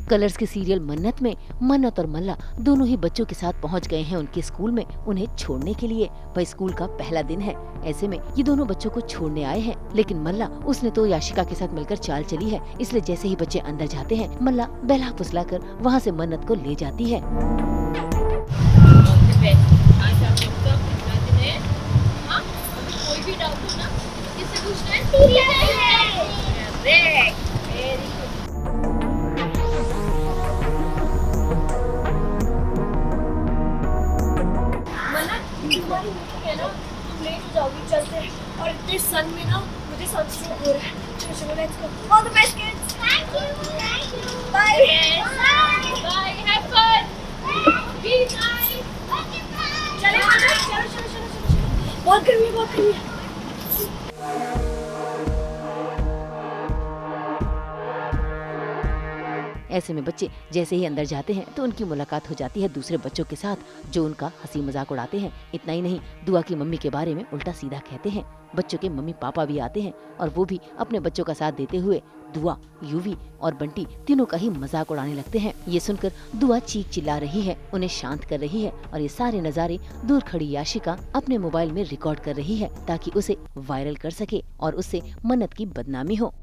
Colours के serial मन्नत में मन्नत और मल्ला दोनों ही बच्चों के साथ पहुंच गए हैं उनके स्कूल में उन्हें छोड़ने के लिए। वह स्कूल का पहला दिन है, ऐसे में ये दोनों बच्चों को छोड़ने आए हैं। लेकिन मल्ला उसने तो याशिका के साथ मिलकर चाल चली है, इसलिए जैसे ही बच्चे अंदर जाते हैं मल्ला बहला फुसला कर वहाँ से मन्नत को ले जाती है। कोई भी डाउट हो ना, किससे पूछना है? तुम्हारी मीटिंग है ना, तुम लेट हो जाओगी, चलते हैं। और इतने सन में ना मुझे सनस्ट्रोक हो रहा है। चलो चलो, let's go. All the best kids. Thank you. Bye bye, have fun, be nice. चलो चलो चलो चलो, बहुत गर्मी है, बहुत गर्मी है। ऐसे में बच्चे जैसे ही अंदर जाते हैं तो उनकी मुलाकात हो जाती है दूसरे बच्चों के साथ, जो उनका हंसी मजाक उड़ाते हैं। इतना ही नहीं, दुआ की मम्मी के बारे में उल्टा सीधा कहते हैं। बच्चों के मम्मी पापा भी आते हैं और वो भी अपने बच्चों का साथ देते हुए दुआ, यूवी और बंटी तीनों का ही मजाक उड़ाने लगते हैं। ये सुनकर दुआ चीख चिल्ला रही है, उन्हें शांत कर रही है और ये सारे नज़ारे दूर खड़ी याशिका अपने मोबाइल में रिकॉर्ड कर रही है ताकि उसे वायरल कर सके और उससे मन्नत की बदनामी हो।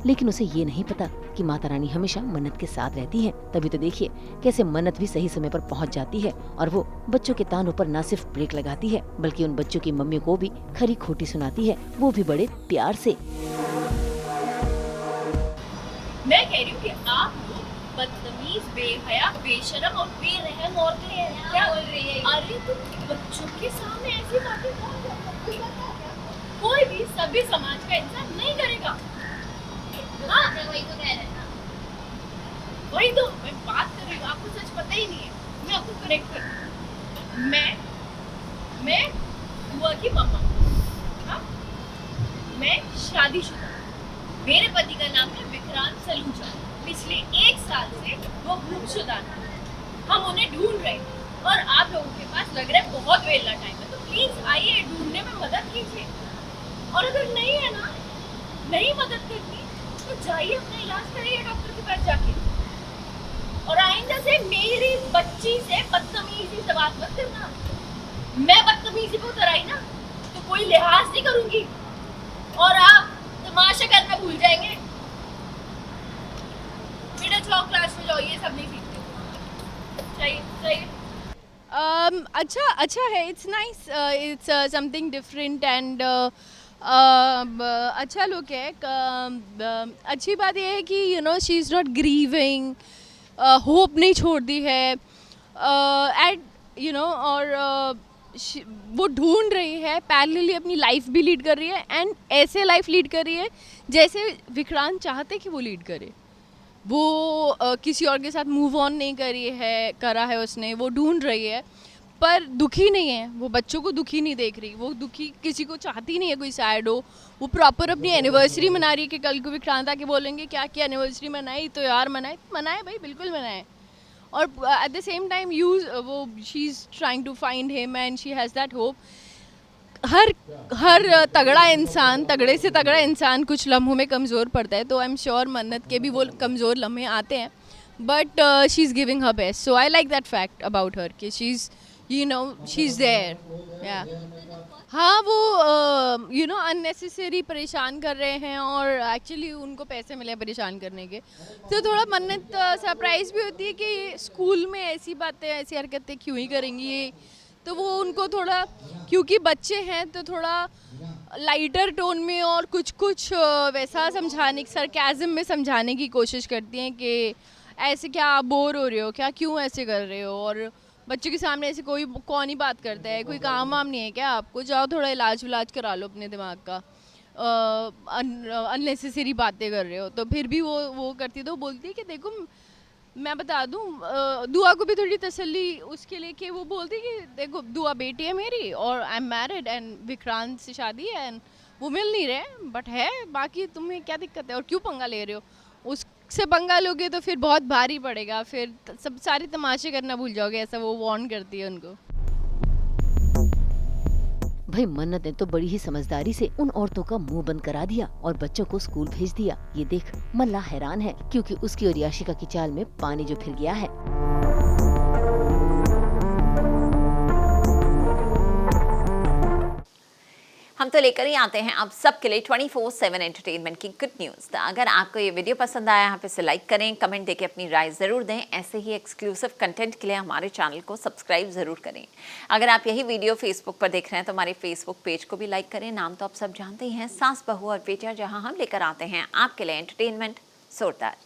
लेकिन उसे ये नहीं पता कि माता रानी हमेशा मन्नत के साथ रहती है। तभी तो देखिए कैसे मन्नत भी सही समय पर पहुंच जाती है और वो बच्चों के तानों पर न सिर्फ ब्रेक लगाती है बल्कि उन बच्चों की मम्मियों को भी खरी खोटी सुनाती है, वो भी बड़े प्यार से। मैं कह रही हूँ कि आप लोग बदतमीज, बेहया, बेशरम और बेरहम औरतें हैं। क्या बोल रही है? अरे तुम बच्चों के सामने ऐसी बातें कौन करता है? कोई भी सभ्य समाज का इंसान नहीं करेगा। हाँ, वही तो कह रहे हैं ना। वही तो मैं बात कर रही हूँ, आपको सच पता ही नहीं है। मैं आपको करेक्ट कर रही हूँ। मैं बुआ की मम्मा। हाँ, मैं शादीशुदा। मेरे पति का नाम है विक्रांत सलूजा। पिछले 1 साल से वो गुमशुदा है। हम उन्हें ढूंढ रहे हैं और आप लोगों के पास लग रहा है बहुत वेला टाइम है, तो प्लीज आइए, ढूंढने में मदद कीजिए। और अगर नहीं है ना, नहीं मदद करनी तो जाइए, अपना इलाज कराइए डॉक्टर के पास जाके। और आइंदा से मेरी बच्ची से बदतमीजी से बात मत करना। मैं बदतमीजी पे उतर आई ना तो कोई लिहाज नहीं करूंगी और आप तमाशा करना भूल जाएंगे। बेटा जाओ क्लास में जाओ, ये सब नहीं सीखते। चाहिए अच्छा है, it's nice, it's something different and अच्छा लुक है। अच्छी बात यह है कि you know she is not grieving, hope नहीं छोड़ दी है एंड यू नो, और वो ढूंढ रही है, पैरेलली अपनी लाइफ भी लीड कर रही है एंड ऐसे लाइफ लीड कर रही है जैसे विक्रांत चाहते कि वो लीड करे। वो किसी और के साथ मूव ऑन नहीं करा है उसने, वो ढूंढ रही है पर दुखी नहीं है। वो बच्चों को दुखी नहीं देख रही, वो दुखी किसी को चाहती नहीं है कोई सैड हो। वो प्रॉपर अपनी एनिवर्सरी मना रही है कि कल को विक्रांत आके बोलेंगे क्या एनिवर्सरी मनाई, तो यार मनाए भाई, बिल्कुल मनाए। और at the same time she is trying to find him and she has that hope. हर तगड़े से तगड़ा इंसान कुछ लम्हों में कमज़ोर पड़ता है, तो आई एम श्योर मन्नत के भी वो कमज़ोर लम्हे आते हैं, but she is giving her best. So I like that fact about her कि शी इज़ देयर। या हाँ, वो यू नो अननेसेसरी परेशान कर रहे हैं और एक्चुअली उनको पैसे मिले परेशान करने के, तो थोड़ा मन्नत सरप्राइज़ भी होती है कि स्कूल में ऐसी बातें, ऐसी हरकतें क्यों ही करेंगी ये। तो वो उनको थोड़ा, क्योंकि बच्चे हैं तो थोड़ा लाइटर टोन में और कुछ वैसा समझाने, सरकाज़म में समझाने की कोशिश करती हैं कि ऐसे क्या आप बोर हो रहे हो क्या, क्यों ऐसे कर रहे हो। और बच्चों के सामने ऐसे कोई कौन ही बात करता है, कोई काम वाम नहीं है क्या आपको, जाओ थोड़ा इलाज विलाज करा लो अपने दिमाग का, अननेसेसरी बातें कर रहे हो। तो फिर भी वो करती, तो बोलती है कि देखो मैं बता दूं, दुआ को भी थोड़ी तसल्ली उसके लिए कि वो बोलती कि देखो दुआ बेटी है मेरी और I am married and Vikrant से शादी है एंड वो मिल नहीं रहे बट है, बाकी तुम्हें क्या दिक्कत है और क्यों पंगा ले रहे हो, उससे पंगा लोगे तो फिर बहुत भारी पड़ेगा, फिर सब सारी तमाशे करना भूल जाओगे, ऐसा वो वार्न करती है उनको। भाई मन्नत ने तो बड़ी ही समझदारी से उन औरतों का मुंह बंद करा दिया और बच्चों को स्कूल भेज दिया। ये देख मल्ला हैरान है क्योंकि उसकी और याशिका की चाल में पानी जो फिर गया है। हम तो लेकर ही आते हैं अब सबके लिए 24/7 एंटरटेनमेंट की गुड न्यूज़। तो अगर आपको ये वीडियो पसंद आया यहाँ पे से लाइक करें, कमेंट देके अपनी राय ज़रूर दें। ऐसे ही एक्सक्लूसिव कंटेंट के लिए हमारे चैनल को सब्सक्राइब ज़रूर करें। अगर आप यही वीडियो फेसबुक पर देख रहे हैं तो हमारे फेसबुक पेज को भी लाइक करें। नाम तो आप सब जानते ही हैं, सास बहू और बेटियां, जहाँ हम लेकर आते हैं आपके लिए एंटरटेनमेंट जोरदार।